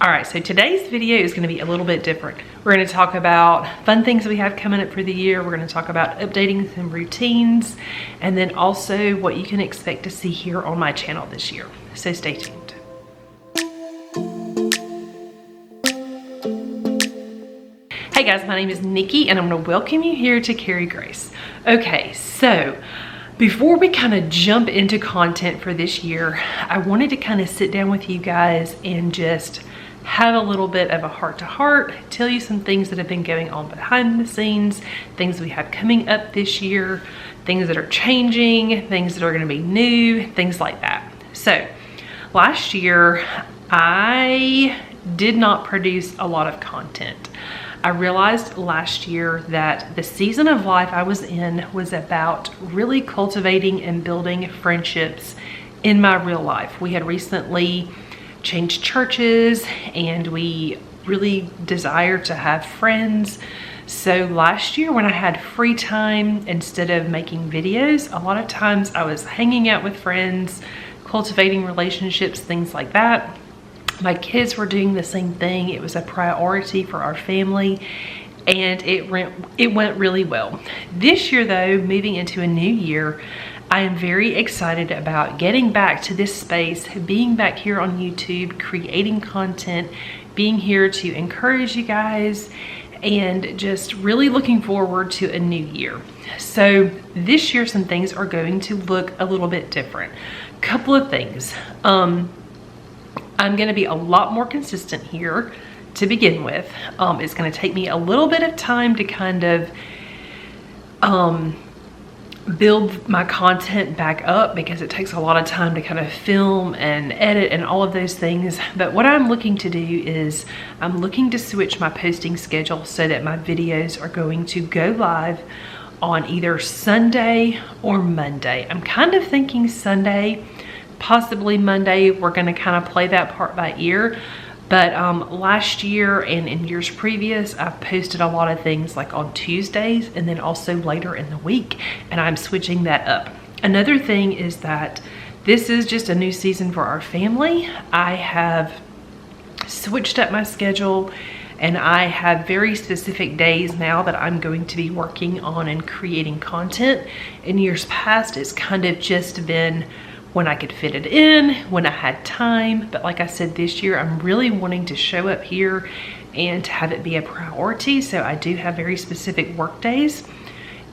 All right, so today's video is gonna be a little bit different. We're gonna talk about fun things we have coming up for the year. We're gonna talk about updating some routines, and then also what you can expect to see here on my channel this year. So stay tuned. Hey guys, my name is Nikki, and I'm gonna welcome you here to Carry Grace. Okay, so before we kind of jump into content for this year, I wanted to kind of sit down with you guys and just have a little bit of a heart-to-heart, tell you some things that have been going on behind the scenes, things we have coming up this year, things that are changing, things that are going to be new, things like that. So last year, I did not produce a lot of content. I realized last year that the season of life I was in was about really cultivating and building friendships in my real life. We had recently changed churches and we really desired to have friends. So last year when I had free time, instead of making videos, a lot of times I was hanging out with friends, cultivating relationships, things like that. My kids were doing the same thing. It was a priority for our family, and it went really well. This year though, moving into a new year, I am very excited about getting back to this space, being back here on YouTube, creating content, being here to encourage you guys, and just really looking forward to a new year. So this year, some things are going to look a little bit different. Couple of things. I'm going to be a lot more consistent here to begin with. It's going to take me a little bit of time to kind of build my content back up, because it takes a lot of time to kind of film and edit and all of those things. But what I'm looking to do is I'm looking to switch my posting schedule so that my videos are going to go live on either Sunday or Monday. I'm kind of thinking Sunday, possibly Monday. We're going to kind of play that part by ear. But last year and in years previous, I've posted a lot of things like on Tuesdays and then also later in the week, and I'm switching that up. Another thing is that this is just a new season for our family. I have switched up my schedule, and I have very specific days now that I'm going to be working on and creating content. In years past, it's kind of just been when I could fit it in, when I had time. But like I said, this year I'm really wanting to show up here and to have it be a priority. So I do have very specific work days,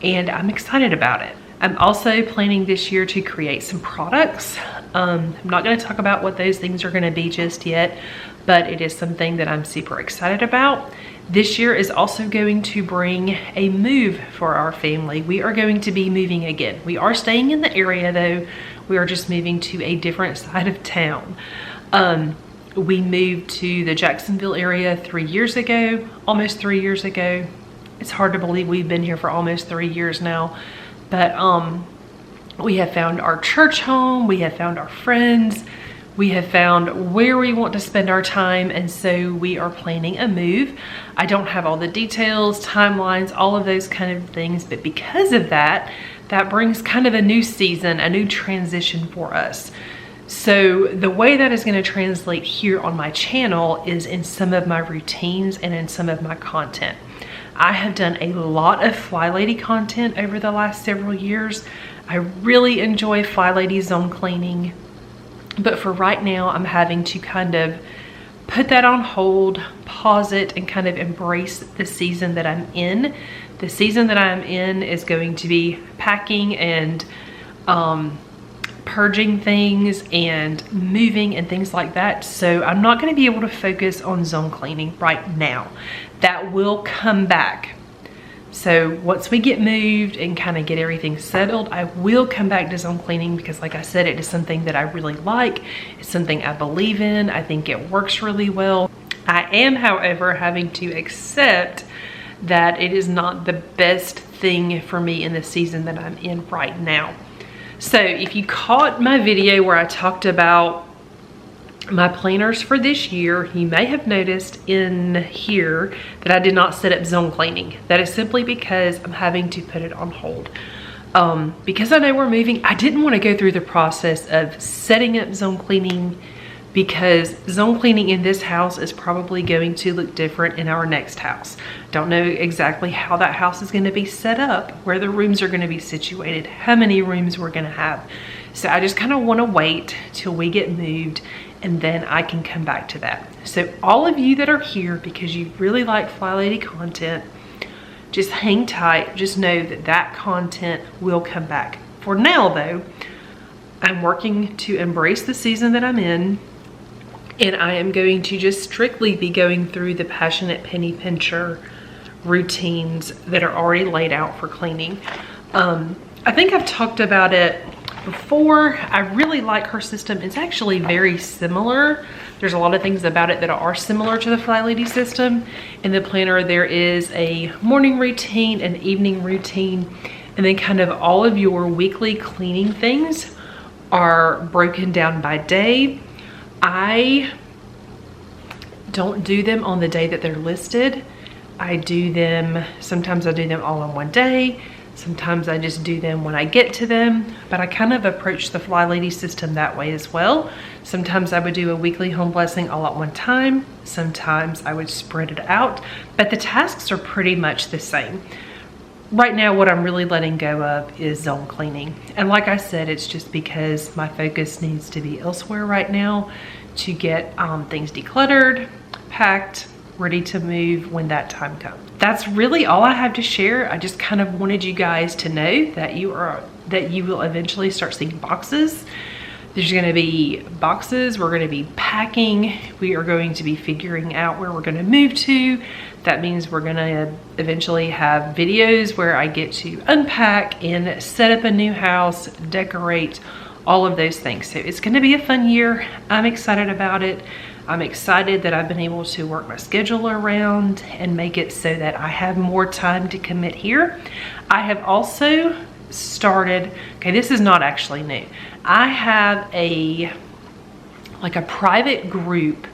and I'm excited about it. I'm also planning this year to create some products. I'm not going to talk about what those things are going to be just yet, but it is something that I'm super excited about. This year is also going to bring a move for our family. We are going to be moving again. We are staying in the area though. We are just moving to a different side of town. We moved to the Jacksonville area 3 years ago, almost 3 years ago. It's hard to believe we've been here for almost 3 years now. But we have found our church home, we have found our friends, we have found where we want to spend our time, and so we are planning a move. I don't have all the details, timelines, all of those kind of things, but because of that, that brings kind of a new season, a new transition for us. So the way that is going to translate here on my channel is in some of my routines and in some of my content. I have done a lot of Fly Lady content over the last several years. I really enjoy Fly Lady zone cleaning, but for right now, I'm having to kind of put that on hold, pause it, and kind of embrace the season that I'm in. The season that I'm in is going to be packing and purging things and moving and things like that. So I'm not going to be able to focus on zone cleaning right now. That will come back. So once we get moved and kind of get everything settled, I will come back to zone cleaning, because like I said, it is something that I really like. It's something I believe in. I think it works really well. I am, however, having to accept that it is not the best thing for me in the season that I'm in right now. So if you caught my video where I talked about my planners for this year, you may have noticed in here that I did not set up zone cleaning. That is simply because I'm having to put it on hold. Because I know we're moving, I didn't want to go through the process of setting up zone cleaning, because zone cleaning in this house is probably going to look different in our next house. Don't know exactly how that house is going to be set up, where the rooms are going to be situated, how many rooms we're going to have. So I just kind of want to wait till we get moved, and then I can come back to that. So all of you that are here because you really like Fly Lady content, just hang tight. Just know that that content will come back. For now though, I'm working to embrace the season that I'm in, and I am going to just strictly be going through the Passionate Penny Pincher routines that are already laid out for cleaning. I think I've talked about it before. I really like her system. It's actually very similar. There's a lot of things about it that are similar to the Fly Lady system. In the planner, there is a morning routine, an evening routine, and then kind of all of your weekly cleaning things are broken down by day. I don't do them on the day that they're listed. I do them, sometimes I do them all in one day. Sometimes I just do them when I get to them, but I kind of approach the Fly Lady system that way as well. Sometimes I would do a weekly home blessing all at one time. Sometimes I would spread it out, but the tasks are pretty much the same. Right now, what I'm really letting go of is zone cleaning. And like I said, it's just because my focus needs to be elsewhere right now to get things decluttered, packed, ready to move when that time comes. That's really all I have to share. I just kind of wanted you guys to know that you will eventually start seeing boxes. There's going to be boxes. We're going to be packing. We are going to be figuring out where we're going to move to. That means we're going to eventually have videos where I get to unpack and set up a new house, decorate, all of those things. So it's going to be a fun year. I'm excited about it. I'm excited that I've been able to work my schedule around and make it so that I have more time to commit here. I have also started, okay, this is not actually new. I have a private group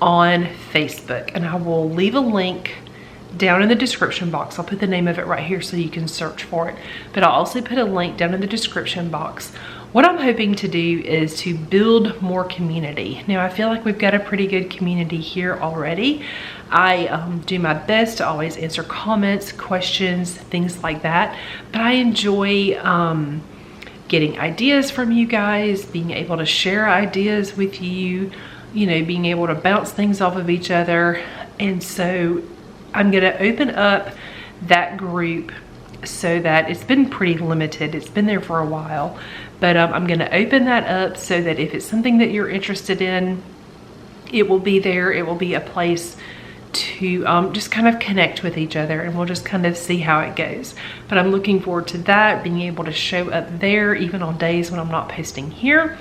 on Facebook, and I will leave a link down in the description box. I'll put the name of it right here so you can search for it, but I'll also put a link down in the description box. What I'm hoping to do is to build more community. Now, I feel like we've got a pretty good community here already. I do my best to always answer comments, questions, things like that, but I enjoy getting ideas from you guys, being able to share ideas with you, you know, being able to bounce things off of each other. And so I'm gonna open up that group so that it's been pretty limited. It's been there for a while, but I'm gonna open that up so that if it's something that you're interested in, it will be there. It will be a place to just kind of connect with each other, and we'll just kind of see how it goes. But I'm looking forward to that, being able to show up there even on days when I'm not posting here.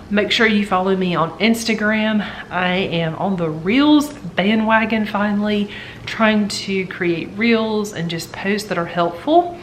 Make sure you follow me on Instagram. I am on the Reels bandwagon finally, trying to create Reels and just posts that are helpful.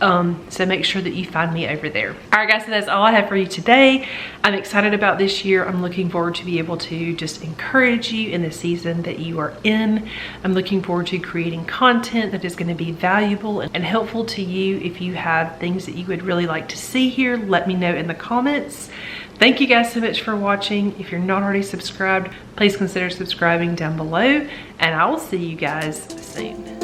So make sure that you find me over there. All right, guys, so that's all I have for you today. I'm excited about this year. I'm looking forward to be able to just encourage you in the season that you are in. I'm looking forward to creating content that is going to be valuable and helpful to you. If you have things that you would really like to see here, let me know in the comments. Thank you guys so much for watching. If you're not already subscribed, please consider subscribing down below, and I will see you guys soon.